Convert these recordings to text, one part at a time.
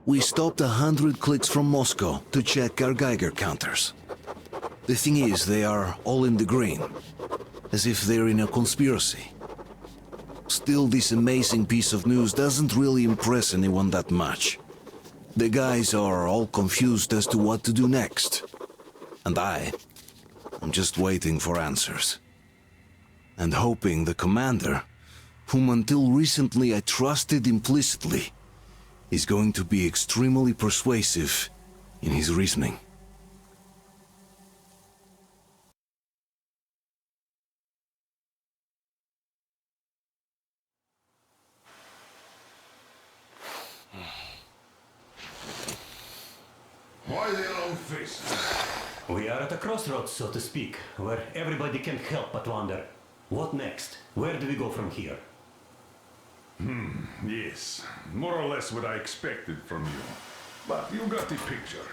We stopped 100 clicks from Moscow to check our Geiger counters. The thing is, they are all in the green, as if they're in a conspiracy. Still, this amazing piece of news doesn't really impress anyone that much. The guys are all confused as to what to do next. And I'm just waiting for answers. And hoping the commander, whom until recently I trusted implicitly, is going to be extremely persuasive in his reasoning. Why the long face? We are at a crossroads, so to speak, where everybody can't help but wonder, what next? Where do we go from here? Yes, more or less what I expected from you. But you got the picture.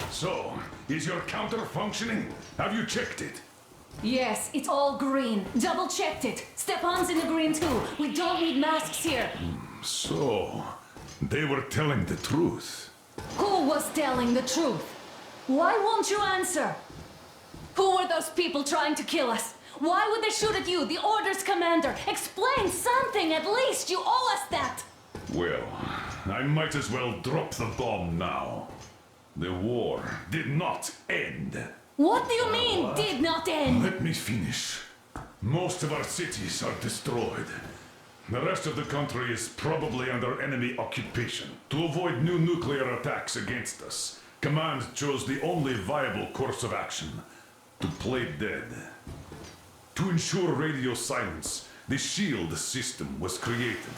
So, is your counter functioning? Have you checked it? Yes, it's all green. Double checked it. Stepan's in the green too. We don't need masks here. So, they were telling the truth. Who was telling the truth? Why won't you answer? Who were those people trying to kill us? Why would they shoot at you, the Order's commander? Explain something at least! You owe us that! Well, I might as well drop the bomb now. The war did not end. What do you mean, did not end? Let me finish. Most of our cities are destroyed. The rest of the country is probably under enemy occupation. To avoid new nuclear attacks against us, Command chose the only viable course of action: to play dead. To ensure radio silence, the SHIELD system was created.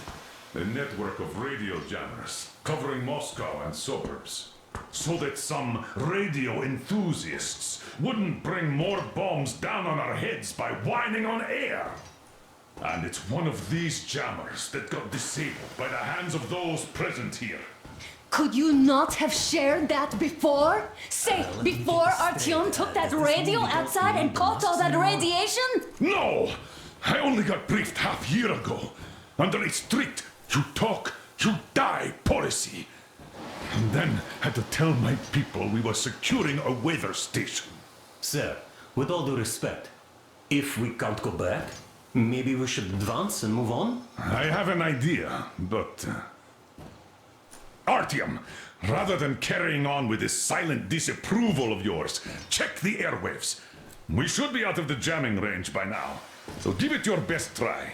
A network of radio jammers covering Moscow and suburbs. So that some radio enthusiasts wouldn't bring more bombs down on our heads by whining on air. And it's one of these jammers that got disabled by the hands of those present here. Could you not have shared that before? Say, before Artyom took that radio outside and caught all that radiation? No! I only got briefed half year ago. Under a strict, you talk, you die policy. And then had to tell my people we were securing a weather station. Sir, with all due respect, if we can't go back, maybe we should advance and move on? I have an idea, but... Artyom, rather than carrying on with this silent disapproval of yours, check the airwaves. We should be out of the jamming range by now, so give it your best try.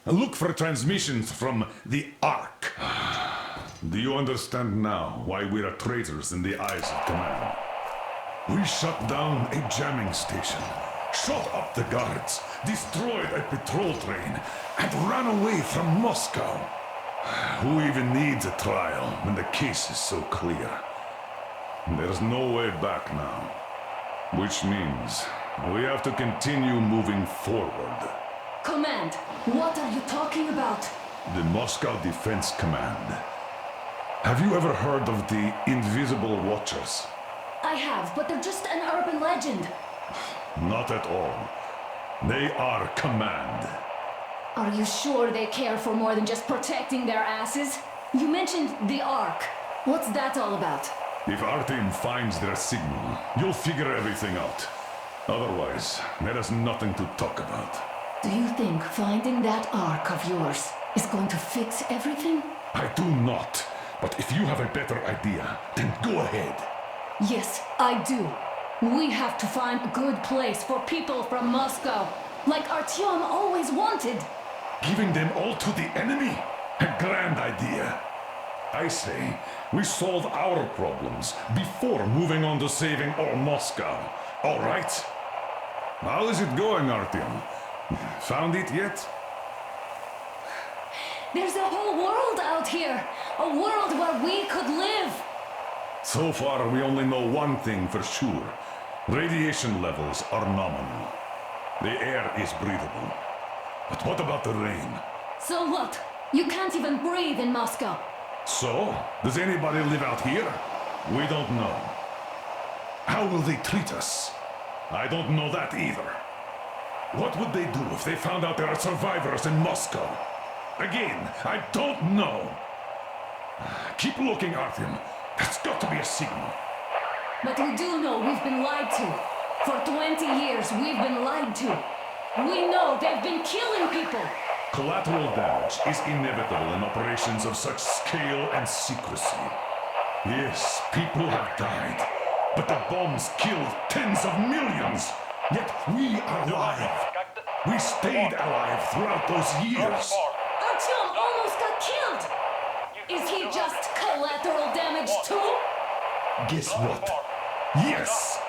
Look for transmissions from the Ark. Do you understand now why we are traitors in the eyes of Command? We shut down a jamming station, shot up the guards, destroyed a patrol train, and ran away from Moscow. Who even needs a trial when the case is so clear? There's no way back now. Which means we have to continue moving forward. Command, what are you talking about? The Moscow Defense Command. Have you ever heard of the Invisible Watchers? I have, but they're just an urban legend. Not at all. They are Command. Are you sure they care for more than just protecting their asses? You mentioned the Ark. What's that all about? If Artyom finds their signal, you'll figure everything out. Otherwise, there is nothing to talk about. Do you think finding that Ark of yours is going to fix everything? I do not. But if you have a better idea, then go ahead. Yes, I do. We have to find a good place for people from Moscow, like Artyom always wanted. Giving them all to the enemy? A grand idea. I say, we solve our problems before moving on to saving all Moscow. All right? How is it going, Artyom? Found it yet? There's a whole world out here. A world where we could live. So far, we only know one thing for sure. Radiation levels are nominal. The air is breathable. But what about the rain? So what? You can't even breathe in Moscow. So, does anybody live out here? We don't know. How will they treat us? I don't know that either. What would they do if they found out there are survivors in Moscow? Again, I don't know. Keep looking, Artyom. That's got to be a signal. But we do know we've been lied to. For 20 years, we've been lied to. We know they've been killing people. Collateral damage is inevitable in operations of such scale and secrecy. Yes, people have died, but the bombs killed tens of millions. Yet we are alive. We stayed alive throughout those years. Artyom almost got killed. Is he just collateral damage too? Guess what? Yes!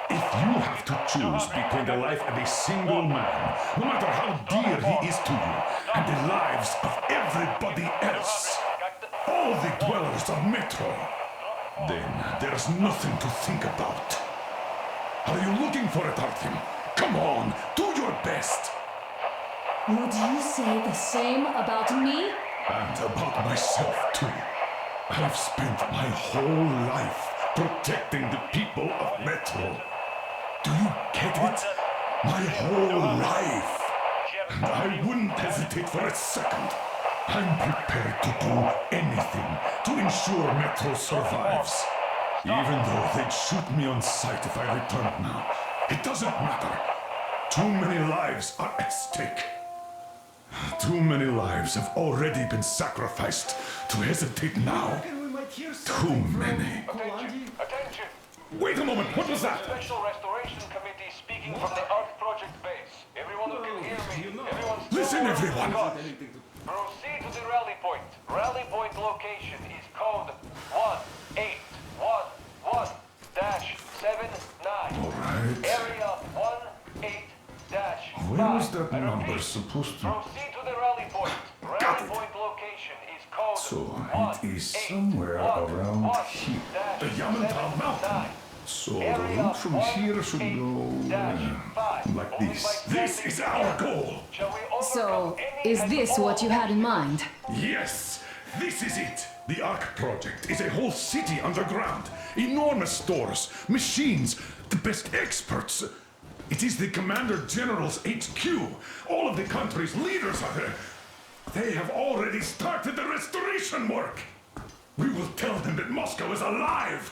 If you have to choose between the life of a single man, no matter how dear he is to you, and the lives of everybody else, all the dwellers of Metro, then there's nothing to think about. Are you looking for it, Artyom? Come on, do your best! Would you say the same about me? And about myself, too. I've spent my whole life protecting the people of Metro. Do you get it? My whole life. And I wouldn't hesitate for a second. I'm prepared to do anything to ensure Metro survives. Even though they'd shoot me on sight if I returned now. It doesn't matter. Too many lives are at stake. Too many lives have already been sacrificed to hesitate now. Too many. Attention! Wait a moment, what was that? Special Restoration Committee speaking from the Ark Project base. Everyone who can hear me, everyone still Listen, everyone. Proceed to the rally point. Rally point location is code 1811-79. Alright. Area 18-5. Where was that number supposed to... Proceed to the rally point. Got Rally it. point location is code So, it is somewhere around here. The Yamantau Mountain. So, the route from here should go... like this. This is our goal! So, is this what you had in mind? Yes, this is it. The Ark Project is a whole city underground. Enormous stores, machines, the best experts. It is the Commander General's HQ. All of the country's leaders are there. They have already started the restoration work. We will tell them that Moscow is alive.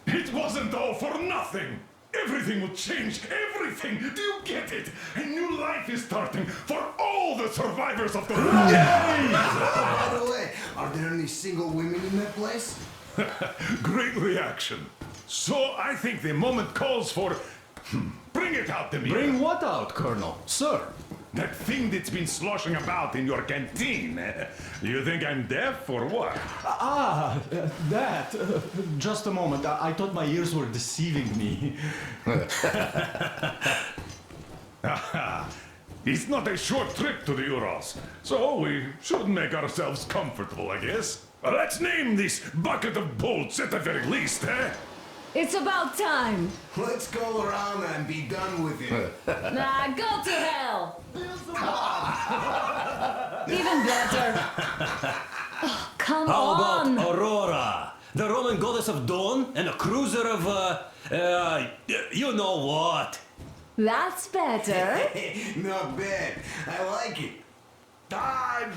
It wasn't all for nothing. Everything will change, everything. Do you get it? A new life is starting for all the survivors of the war. By the way, are there any single women in that place? Great reaction. So I think the moment calls for... Bring it out, Demir. Bring what out, Colonel? Sir? That thing that's been sloshing about in your canteen. You think I'm deaf or what? That. Just a moment. I thought my ears were deceiving me. It's not a short trip to the Urals, so we should make ourselves comfortable, I guess. Let's name this bucket of bolts at the very least, eh? It's about time. Let's go around and be done with it. Nah, go to hell. Even better. Oh, come How on. about Aurora? The Roman goddess of dawn and a cruiser of, you know what? That's better. Not bad. I like it.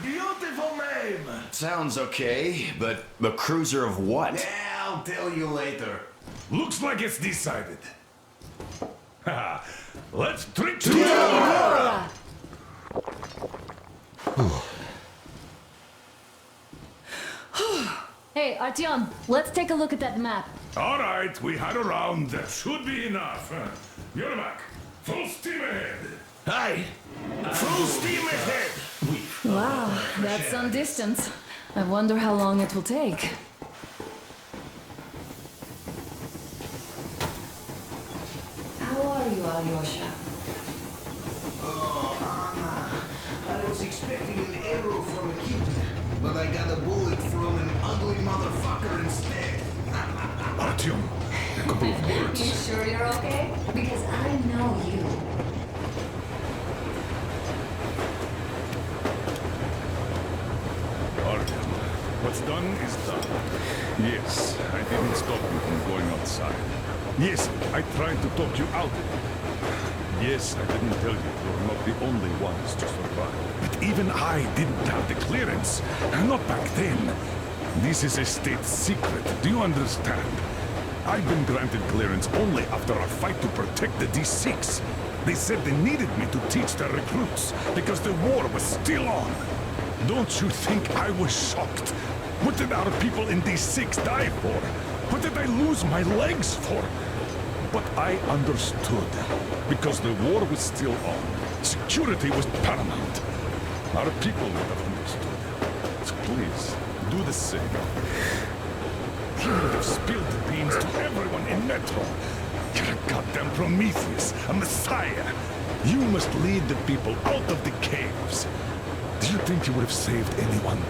Beautiful name! Sounds okay, but the cruiser of what? Yeah, I'll tell you later. Looks like it's decided. Let's drink to Aurora. Hey, Artyom, let's take a look at that map. All right, we had a round. That should be enough. Yermak, full steam ahead. Hi! Full steam ahead. Wow, that's some distance. I wonder how long it will take. How are you, Alyosha? Oh, Anna. I was expecting an arrow from a kid, but I got a bullet from an ugly motherfucker instead. Artyom, a couple of You words. sure you're okay? Because I know you. Artyom, what's done is done. Yes, I didn't stop you from going outside. Yes, I tried to talk you out of it. Yes, I didn't tell you you're not the only ones to survive. But even I didn't have the clearance. Not back then. This is a state secret. Do you understand? I've been granted clearance only after a fight to protect the D6. They said they needed me to teach their recruits because the war was still on. Don't you think I was shocked? What did our people in D6 die for? What did I lose my legs for? But I understood. Because the war was still on. Security was paramount. Our people would have understood. So please, do the same. You would have spilled the beans to everyone in Metro. You're a goddamn Prometheus, a messiah. You must lead the people out of the caves. Do you think you would have saved anyone?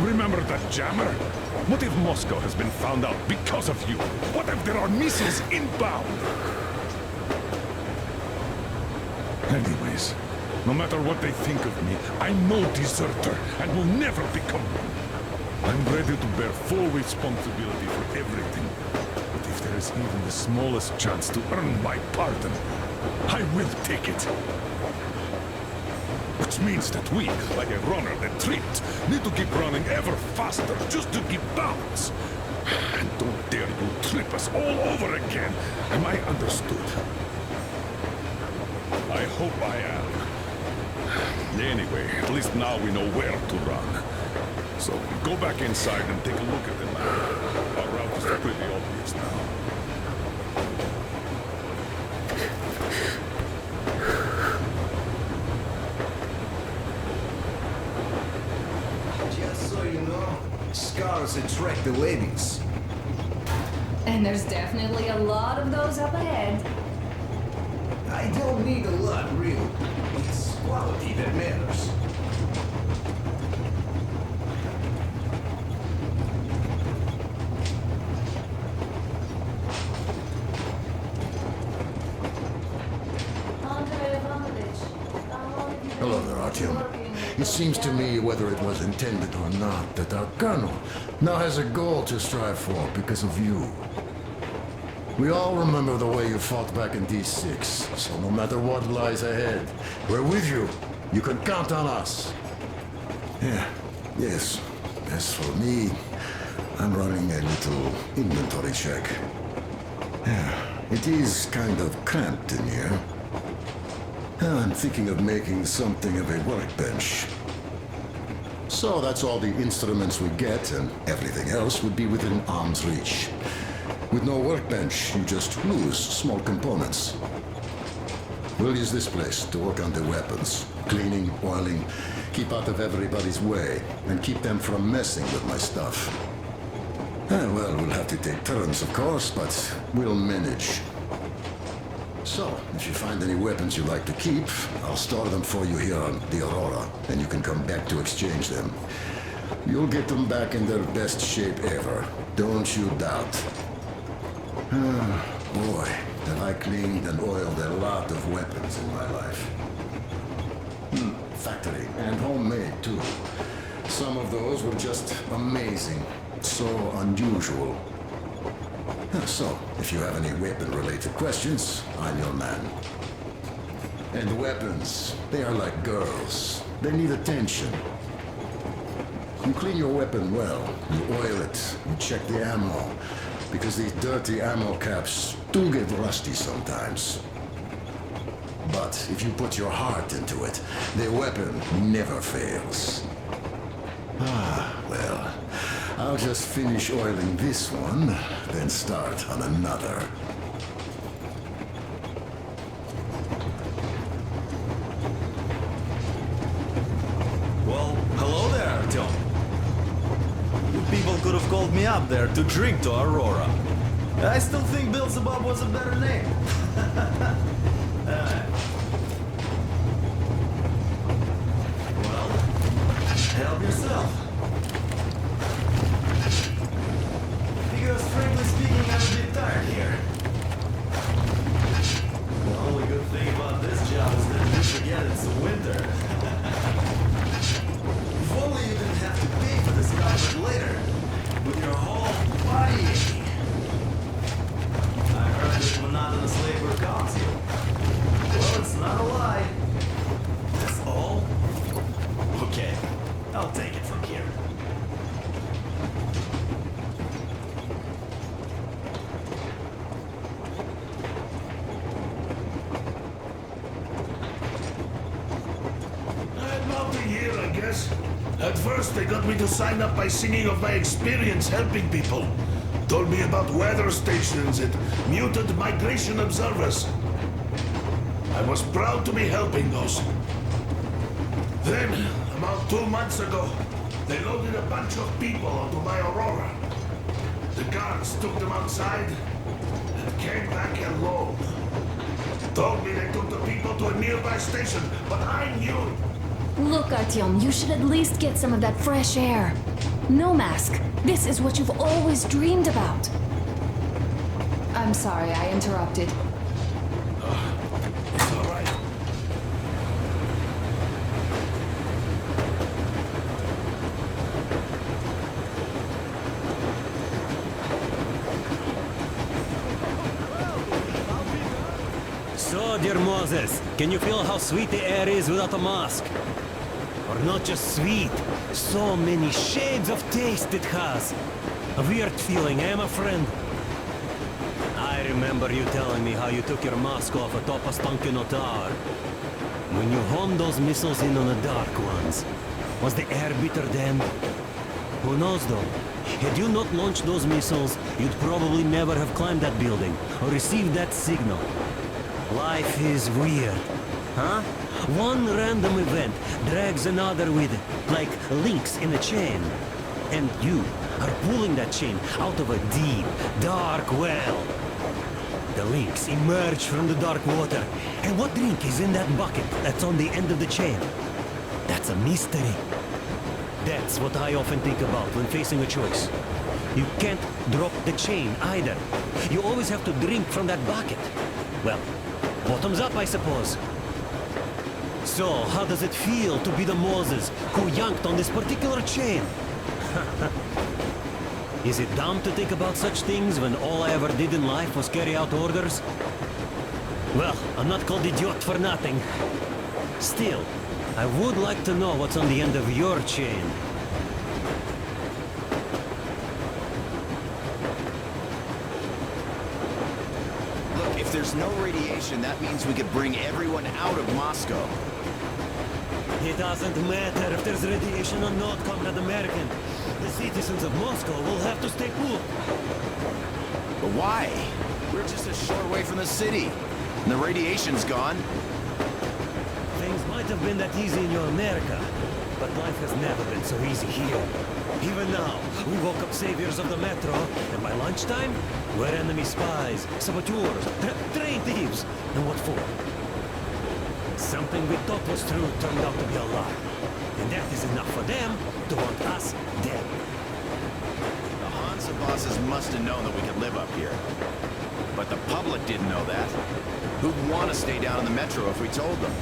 Remember that jammer? What if Moscow has been found out because of you? What if there are missiles inbound? Anyways, no matter what they think of me, I'm no deserter and will never become one. I'm ready to bear full responsibility for everything. But if there is even the smallest chance to earn my pardon, I will take it. Which means that we, like a runner that tripped, need to keep running ever faster just to keep balance. And don't dare you trip us all over again. Am I understood? I hope I am. Anyway, at least now we know where to run. So go back inside and take a look at the map. Our route is pretty obvious now. Just so you know, scars attract the ladies. And there's definitely a lot of those up ahead. I don't need a lot, really. It's quality that matters. Hello there, Artyom. It seems to me, whether it was intended or not, that our colonel now has a goal to strive for because of you. We all remember the way you fought back in D6, so no matter what lies ahead, we're with you. You can count on us. Yeah, yes. As for me, I'm running a little inventory check. Yeah, it is kind of cramped in here. I'm thinking of making something of a workbench. So that's all the instruments we get, and Everything else would be within arm's reach. With no workbench, you just lose small components. we'll use this place to work on the weapons. Cleaning, oiling, keep out of everybody's way, and keep them from messing with my stuff. Well, we'll have to take turns, of course, but we'll manage. So, if you find any weapons you'd like to keep, I'll store them for you here on the Aurora, and you can come back to exchange them. You'll get them back in their best shape ever. Don't you doubt. Boy, have I cleaned and oiled a lot of weapons in my life. Factory, and homemade too. Some of those were just amazing. So unusual. So, if you have any weapon-related questions, I'm your man. And weapons, they are like girls. They need attention. You clean your weapon well, you oil it, you check the ammo, because these dirty ammo caps do get rusty sometimes. But if you put your heart into it, the weapon never fails. Well, I'll just finish oiling this one, then start on another. Well, hello there, Artyom. You people could have called me up there to drink to Aurora. I still think Beelzebub was a better name. Well, help yourself. Because frankly speaking, I'm a bit tired here. The only good thing about this job is that you forget it's winter. If only you didn't have to pay for this comfort later, with your whole body aching. I heard that monotonous labor calms you. Well, it's not a lie. That's all? Okay, I'll take it from here. guys. At first, they got me to sign up by singing of my experience helping people. Told me about weather stations and mutant migration observers. I was proud to be helping those. Then, about 2 months ago, they loaded a bunch of people onto my Aurora. The guards took them outside and came back alone. Told me they took the people to a nearby station, but I knew it. Look, Artyom, you should at least get some of that fresh air. No mask. This is what you've always dreamed about. I'm sorry I interrupted. It's all right. So, dear Moses, can you feel how sweet the air is without a mask? Or not just sweet, so many shades of taste it has. A weird feeling, eh, my friend? I remember you telling me how you took your mask off atop a Stankino tower. When you honed those missiles in on the dark ones, was the air bitter then? Who knows though? Had you not launched those missiles, you'd probably never have climbed that building or received that signal. Life is weird, huh? One random event drags another with it, like links in a chain. And you are pulling that chain out of a deep, dark well. The links emerge from the dark water. And what drink is in that bucket that's on the end of the chain? That's a mystery. That's what I often think about when facing a choice. You can't drop the chain either. You always have to drink from that bucket. Well, bottoms up, I suppose. So, how does it feel to be the Moses who yanked on this particular chain? Is it dumb to think about such things when all I ever did in life was carry out orders? Well, I'm not called idiot for nothing. Still, I would like to know what's on the end of your chain. Look, if there's no radiation, that means we could bring everyone out of Moscow. It doesn't matter if there's radiation or not, Comrade American. The citizens of Moscow will have to stay put. But why? We're just a short way from the city. And the radiation's gone. Things might have been that easy in your America, but life has never been so easy here. Even now, we woke up saviors of the metro, and by lunchtime, we're enemy spies, saboteurs, train thieves. And what for? Something we thought was true turned out to be a lie. And that is enough for them to want us dead. The Hansa bosses must have known that we could live up here. But the public didn't know that. Who'd want to stay down in the metro if we told them?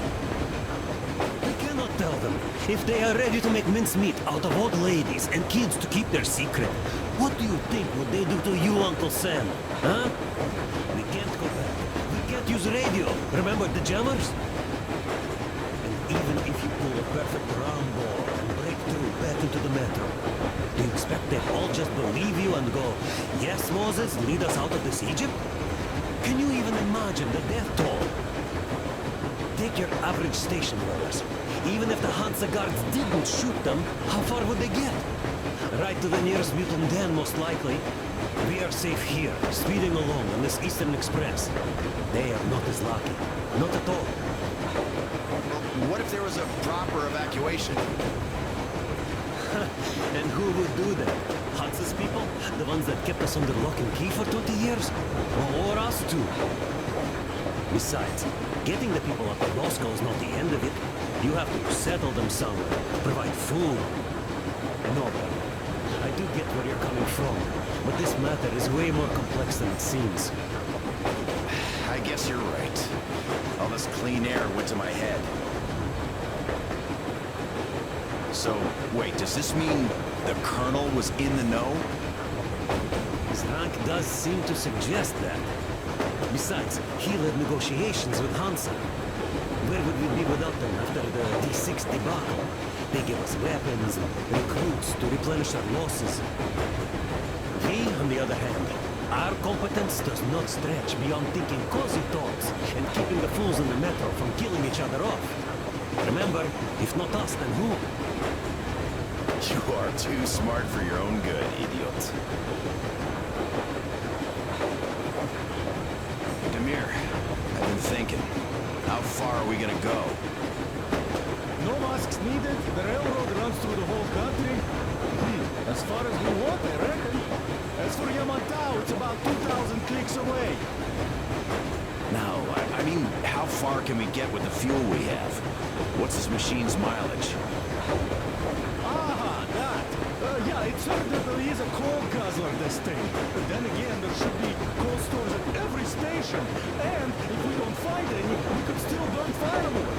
We cannot tell them. If they are ready to make mincemeat out of old ladies and kids to keep their secret, what do you think would they do to you, Uncle Sam? Huh? We can't go back. We can't use radio. Remember the jammers? Even if you pull a perfect round ball and break through back into the metro, do you expect they all just believe you and go, yes, Moses, lead us out of this Egypt? Can you even imagine the death toll? Take your average station robbers. Even if the Hansa guards didn't shoot them, how far would they get? Right to the nearest mutant den, most likely. We are safe here, speeding along on this Eastern Express. They are not as lucky. Not at all. What if there was a proper evacuation? And who would do that? Hansa's people? The ones that kept us under lock and key for 20 years? Or us too? Besides, getting the people out of Moscow is not the end of it. You have to settle them somewhere, provide food. No, brother. I do get where you're coming from, but this matter is way more complex than it seems. I guess you're right. All this clean air went to my head. So, wait, does this mean the Colonel was in the know? His rank does seem to suggest that. Besides, he led negotiations with Hansa. Where would we be without them after the D6 debacle? They gave us weapons and recruits to replenish our losses. We, on the other hand, our competence does not stretch beyond thinking cozy thoughts and keeping the fools in the metro from killing each other off. Remember, if not us, then who? You are too smart for your own good, idiot. Demir, I've been thinking. How far are we gonna go? No masks needed. The railroad runs through the whole country. As far as we want, I reckon. As for Yamantau, it's about 2,000 clicks away. No, I mean, how far can we get with the fuel we have? What's this machine's mileage? Ah, that. Yeah, it's heard that there is a coal guzzler, this thing. But then again, there should be coal stores at every station. And if we don't find any, we could still burn firewood.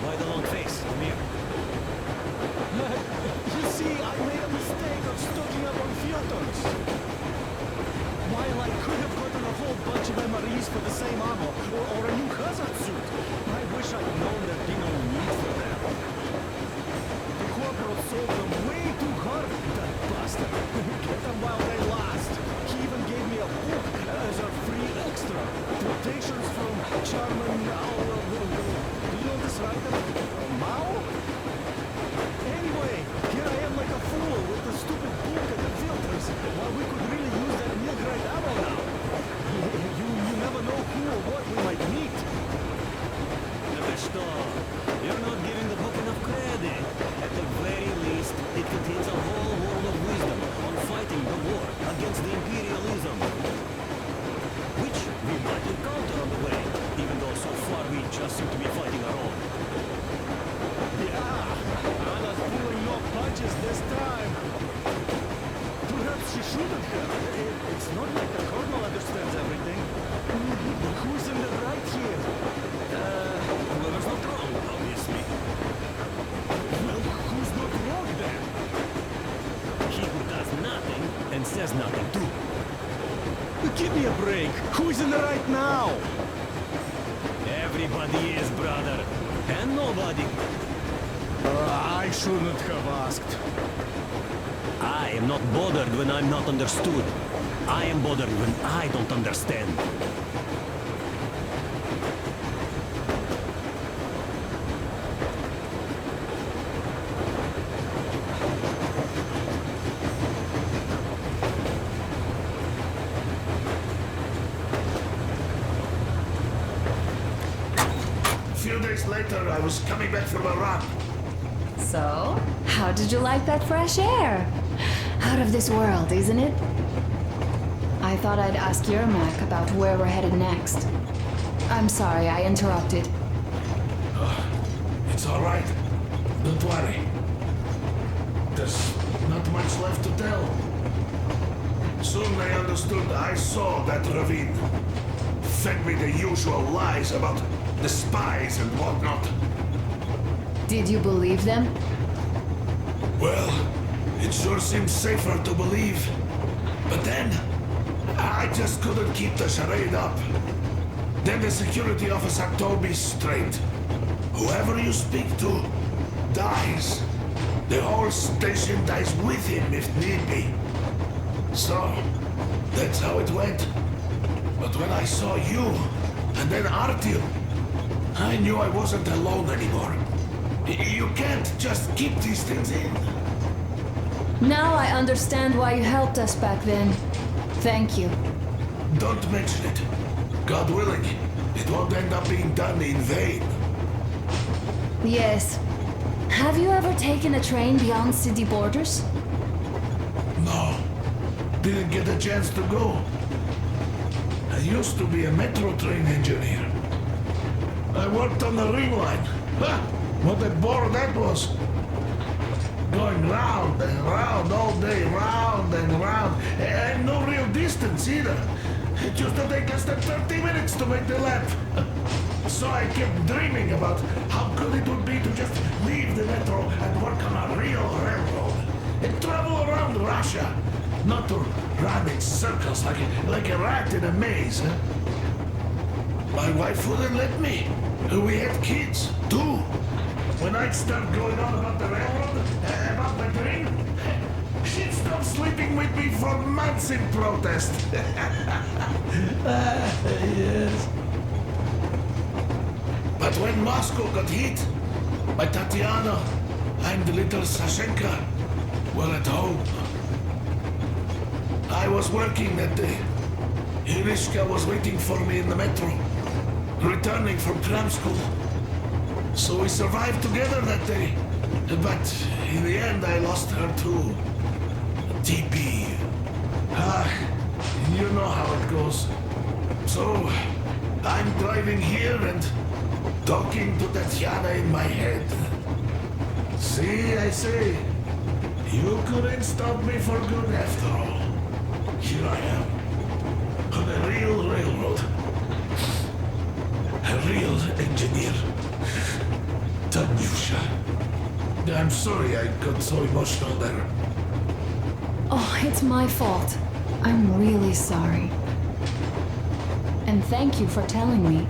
Why the long face, Demir? You see, I made a mistake of stocking up on filters. While I could have gotten a whole bunch of MREs for the same ammo, or a new hazard suit, I wish I'd known there'd be no need for them. The corporal sold them way too hard, that bastard. Get them while they last. He even gave me a book as a free extra. Quotations from Charmin... do you know this writer? Mao? Anyway, here I am like a fool with the stupid book and the filters, while we could really use that meal-grade ammo now. You never know who or what we might meet. Что? You're not giving the book enough credit. At the very least, it contains a whole world of wisdom on fighting the war against the imperialism. Which we might encounter on the way, even though so far we just seem to be fighting our own. Yeah, Anna's pulling no punches this time. Perhaps she shouldn't have. It's not like the Colonel understands everything. Who's in the right here? Whoever's not wrong, obviously. Well, who's not wrong then? He who does nothing and says nothing too. Give me a break. Who's in the right now? Everybody is, brother. And nobody. I shouldn't have asked. I am not bothered when I'm not understood. I am bothered when I don't understand. A few days later, I was coming back from a run. So, how did you like that fresh air? Out of this world, isn't it? I thought I'd ask Yermak about where we're headed next. I'm sorry I interrupted. It's all right. Don't worry. There's not much left to tell. Soon I understood I saw that ravine. Fed me the usual lies about the spies and whatnot. Did you believe them? Well, it sure seems safer to believe. But then, I just couldn't keep the charade up. Then the security officer told me straight. Whoever you speak to dies. The whole station dies with him if need be. So, that's how it went. But when I saw you, and then Artyom, I knew I wasn't alone anymore. You can't just keep these things in. Now I understand why you helped us back then. Thank you. Don't mention it. God willing, it won't end up being done in vain. Yes. Have you ever taken a train beyond city borders? No. Didn't get a chance to go. I used to be a metro train engineer. I worked on the ring line. Ha! What a bore that was. Going round and round all day, round and round. And no real distance either. It used to take less than 30 minutes to make the lap. So I kept dreaming about how good it would be to just leave the metro and work on a real railroad. And travel around Russia. Not to run in circles like a rat in a maze. Huh? My wife wouldn't let me. We had kids, too. When I'd start going on about the railroad, about the train, She'd stop sleeping with me for months in protest. Yes. But when Moscow got hit, my Tatiana and little Sashenka were at home. I was working that day. Irishka was waiting for me in the metro, returning from tram school. So we survived together that day. But in the end, I lost her too. TP. You know how it goes. So, I'm driving here and talking to Tatiana in my head. See, I say, you couldn't stop me for good after all. Here I am, on a real railroad. A real engineer. Tanyusha. I'm sorry I got so emotional there. Oh, it's my fault. I'm really sorry. And thank you for telling me.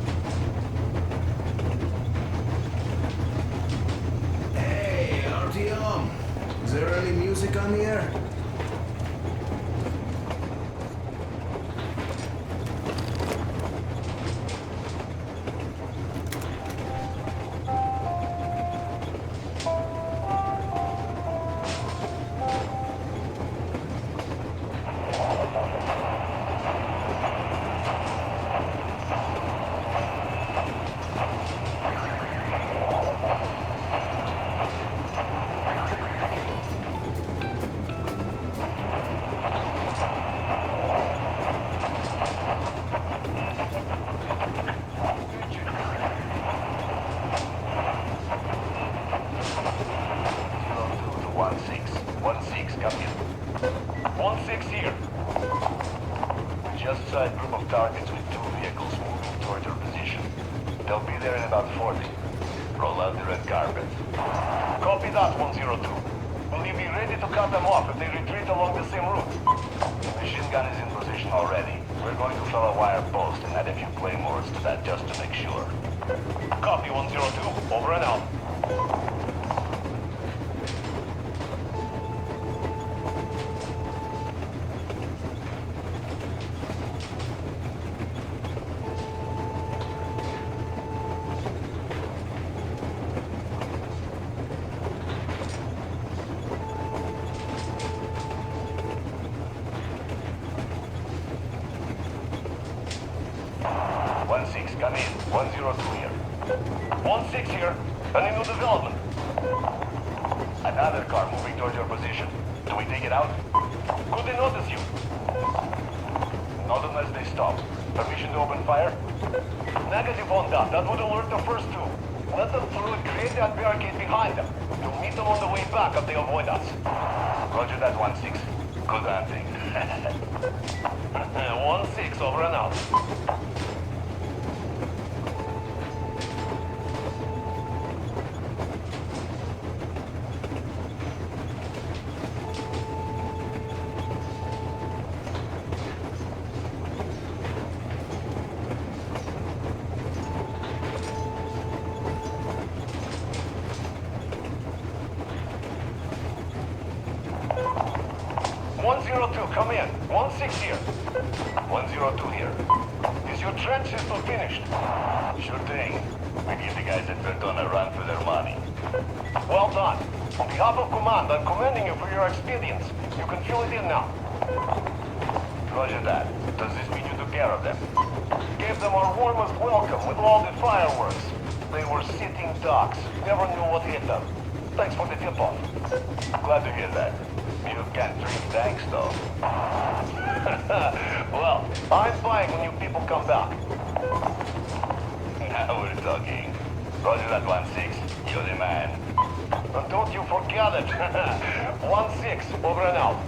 Hey, RTX. Is there any music on the air? Just saw a group of targets with 2 vehicles moving toward your position. They'll be there in about 40. Roll out the red carpet. Copy that, 102. Will you be ready to cut them off if they retreat along the same route? The machine gun is in position already. We're going to fill a wire post and add a few claymores to that just to make sure. Copy, 102. Over and out. Come in. 102 here. 16 here. Any new development? Another car moving towards your position. Do we take it out? Could they notice you? Not unless they stop. Permission to open fire? Negative on that. That would alert the first 2. Let them through and create that barricade behind them. You'll meet them on the way back if they avoid us. Roger that, 16. Good hunting. 16, over and out. Come in. 16 here. 102 here. Is your trench system finished? Sure thing. We give the guys at Verdun a run for their money. Well done. On behalf of Command, I'm commending you for your expedience. You can fill it in now. Roger that. Does this mean you took care of them? Gave them our warmest welcome with all the fireworks. They were sitting ducks. Never knew what hit them. Thanks for the tip-off. Glad to hear that. You can't drink thanks, though. Well, I'm fine when you people come back. Now we're talking. Roger that, 16. You're the man. And don't you forget it. 16, over and out.